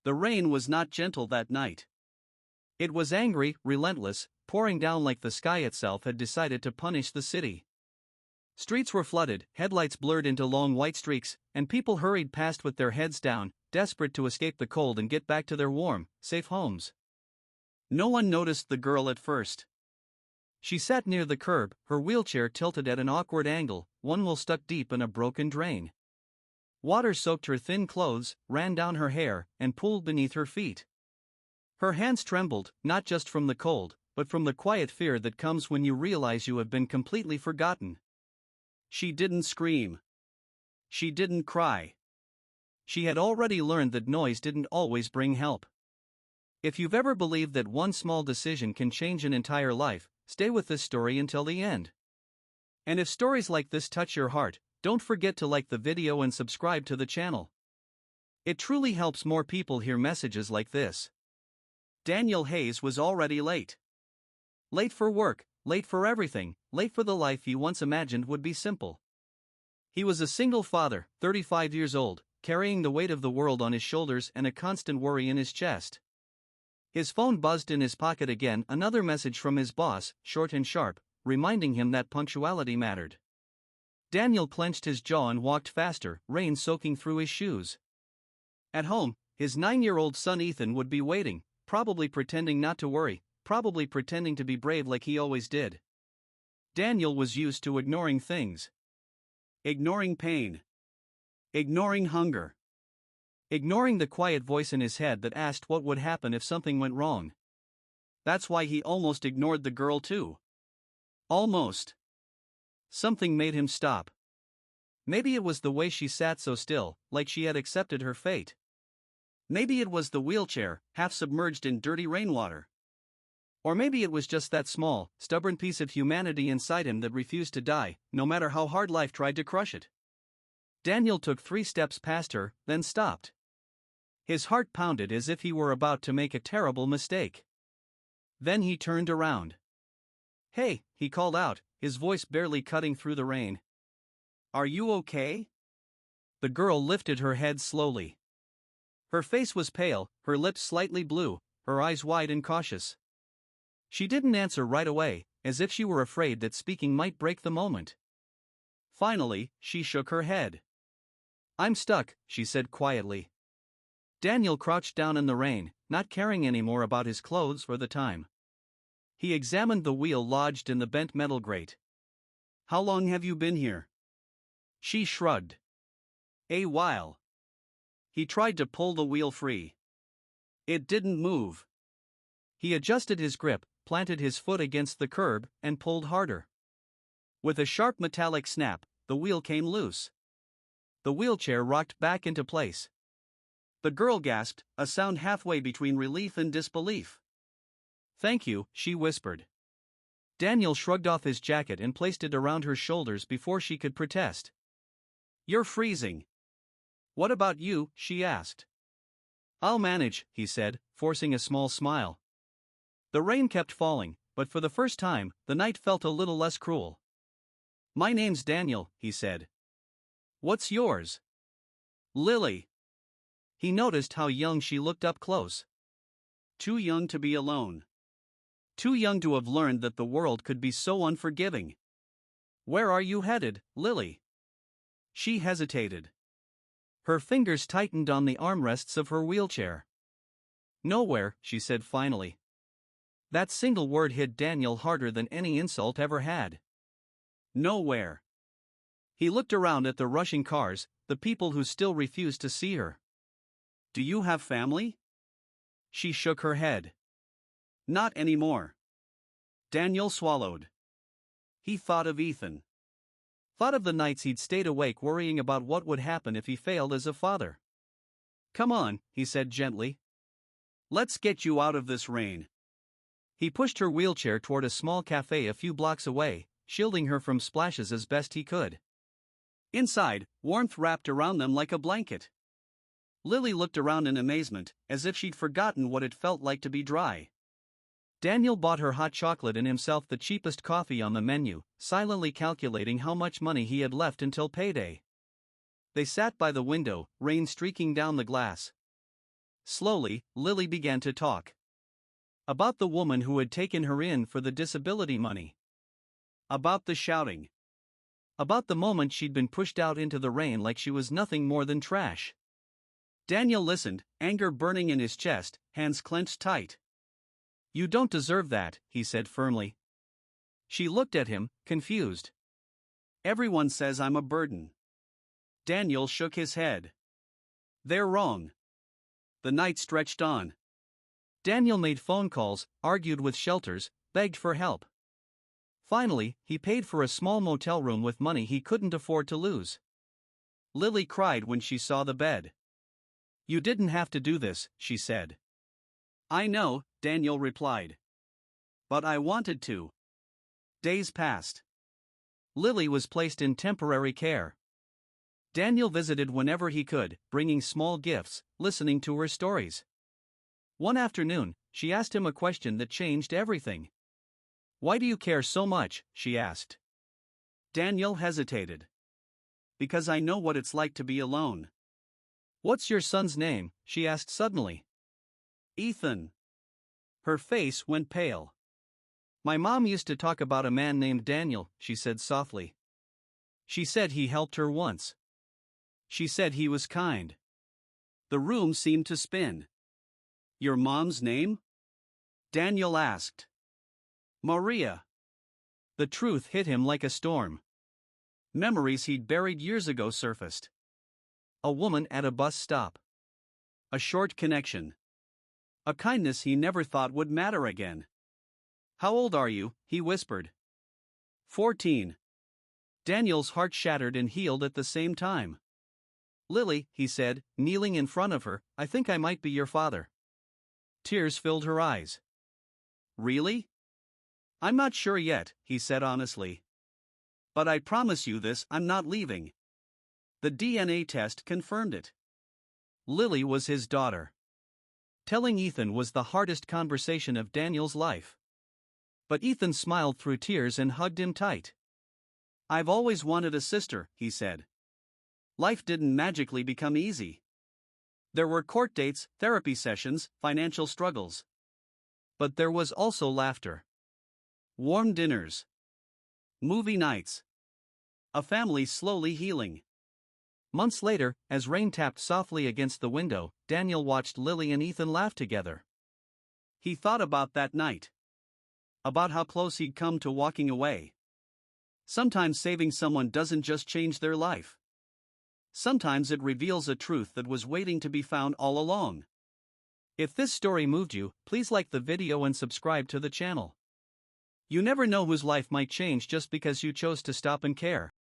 The rain was not gentle that night. It was angry, relentless, pouring down like the sky itself had decided to punish the city. Streets were flooded, headlights blurred into long white streaks, and people hurried past with their heads down, desperate to escape the cold and get back to their warm, safe homes. No one noticed the girl at first. She sat near the curb, her wheelchair tilted at an awkward angle, one wheel stuck deep in a broken drain. Water soaked her thin clothes, ran down her hair, and pooled beneath her feet. Her hands trembled, not just from the cold, but from the quiet fear that comes when you realize you have been completely forgotten. She didn't scream. She didn't cry. She had already learned that noise didn't always bring help. If you've ever believed that one small decision can change an entire life, stay with this story until the end. And if stories like this touch your heart, don't forget to like the video and subscribe to the channel. It truly helps more people hear messages like this. Daniel Hayes was already late. Late for work, late for everything, late for the life he once imagined would be simple. He was a single father, 35 years old, carrying the weight of the world on his shoulders and a constant worry in his chest. His phone buzzed in his pocket again, another message from his boss, short and sharp, reminding him that punctuality mattered. Daniel clenched his jaw and walked faster, rain soaking through his shoes. At home, his 9-year-old son Ethan would be waiting, probably pretending not to worry, probably pretending to be brave like he always did. Daniel was used to ignoring things. Ignoring pain. Ignoring hunger. Ignoring the quiet voice in his head that asked what would happen if something went wrong. That's why he almost ignored the girl too. Almost. Something made him stop. Maybe it was the way she sat so still, like she had accepted her fate. Maybe it was the wheelchair, half submerged in dirty rainwater. Or maybe it was just that small, stubborn piece of humanity inside him that refused to die, no matter how hard life tried to crush it. Daniel took 3 steps past her, then stopped. His heart pounded as if he were about to make a terrible mistake. Then he turned around. "Hey," he called out, his voice barely cutting through the rain. "Are you okay?" The girl lifted her head slowly. Her face was pale, her lips slightly blue, her eyes wide and cautious. She didn't answer right away, as if she were afraid that speaking might break the moment. Finally, she shook her head. "I'm stuck," she said quietly. Daniel crouched down in the rain, not caring anymore about his clothes or the time. He examined the wheel lodged in the bent metal grate. "How long have you been here?" She shrugged. "A while." He tried to pull the wheel free. It didn't move. He adjusted his grip, planted his foot against the curb, and pulled harder. With a sharp metallic snap, the wheel came loose. The wheelchair rocked back into place. The girl gasped, a sound halfway between relief and disbelief. "Thank you," she whispered. Daniel shrugged off his jacket and placed it around her shoulders before she could protest. "You're freezing." "What about you?" she asked. "I'll manage," he said, forcing a small smile. The rain kept falling, but for the first time, the night felt a little less cruel. "My name's Daniel," he said. "What's yours?" "Lily." He noticed how young she looked up close. Too young to be alone. Too young to have learned that the world could be so unforgiving. "Where are you headed, Lily?" She hesitated. Her fingers tightened on the armrests of her wheelchair. "Nowhere," she said finally. That single word hit Daniel harder than any insult ever had. Nowhere. He looked around at the rushing cars, the people who still refused to see her. "Do you have family?" She shook her head. "Not anymore." Daniel swallowed. He thought of Ethan. Thought of the nights he'd stayed awake worrying about what would happen if he failed as a father. "Come on," he said gently. "Let's get you out of this rain." He pushed her wheelchair toward a small cafe a few blocks away, shielding her from splashes as best he could. Inside, warmth wrapped around them like a blanket. Lily looked around in amazement, as if she'd forgotten what it felt like to be dry. Daniel bought her hot chocolate and himself the cheapest coffee on the menu, silently calculating how much money he had left until payday. They sat by the window, rain streaking down the glass. Slowly, Lily began to talk. About the woman who had taken her in for the disability money. About the shouting. About the moment she'd been pushed out into the rain like she was nothing more than trash. Daniel listened, anger burning in his chest, hands clenched tight. "You don't deserve that," he said firmly. She looked at him, confused. "Everyone says I'm a burden." Daniel shook his head. "They're wrong." The night stretched on. Daniel made phone calls, argued with shelters, begged for help. Finally, he paid for a small motel room with money he couldn't afford to lose. Lily cried when she saw the bed. "You didn't have to do this," she said. "I know," Daniel replied. "But I wanted to." Days passed. Lily was placed in temporary care. Daniel visited whenever he could, bringing small gifts, listening to her stories. One afternoon, she asked him a question that changed everything. "Why do you care so much?" she asked. Daniel hesitated. "Because I know what it's like to be alone." "What's your son's name?" she asked suddenly. "Ethan." Her face went pale. "My mom used to talk about a man named Daniel," she said softly. "She said he helped her once. She said he was kind." The room seemed to spin. "Your mom's name?" Daniel asked. "Maria." The truth hit him like a storm. Memories he'd buried years ago surfaced. A woman at a bus stop. A short connection. A kindness he never thought would matter again. "How old are you?" he whispered. 14. Daniel's heart shattered and healed at the same time. "Lily," he said, kneeling in front of her, "I think I might be your father." Tears filled her eyes. "Really?" "I'm not sure yet," he said honestly. "But I promise you this, I'm not leaving." The DNA test confirmed it. Lily was his daughter. Telling Ethan was the hardest conversation of Daniel's life. But Ethan smiled through tears and hugged him tight. "I've always wanted a sister," he said. Life didn't magically become easy. There were court dates, therapy sessions, financial struggles. But there was also laughter. Warm dinners. Movie nights. A family slowly healing. Months later, as rain tapped softly against the window, Daniel watched Lily and Ethan laugh together. He thought about that night. About how close he'd come to walking away. Sometimes saving someone doesn't just change their life. Sometimes it reveals a truth that was waiting to be found all along. If this story moved you, please like the video and subscribe to the channel. You never know whose life might change just because you chose to stop and care.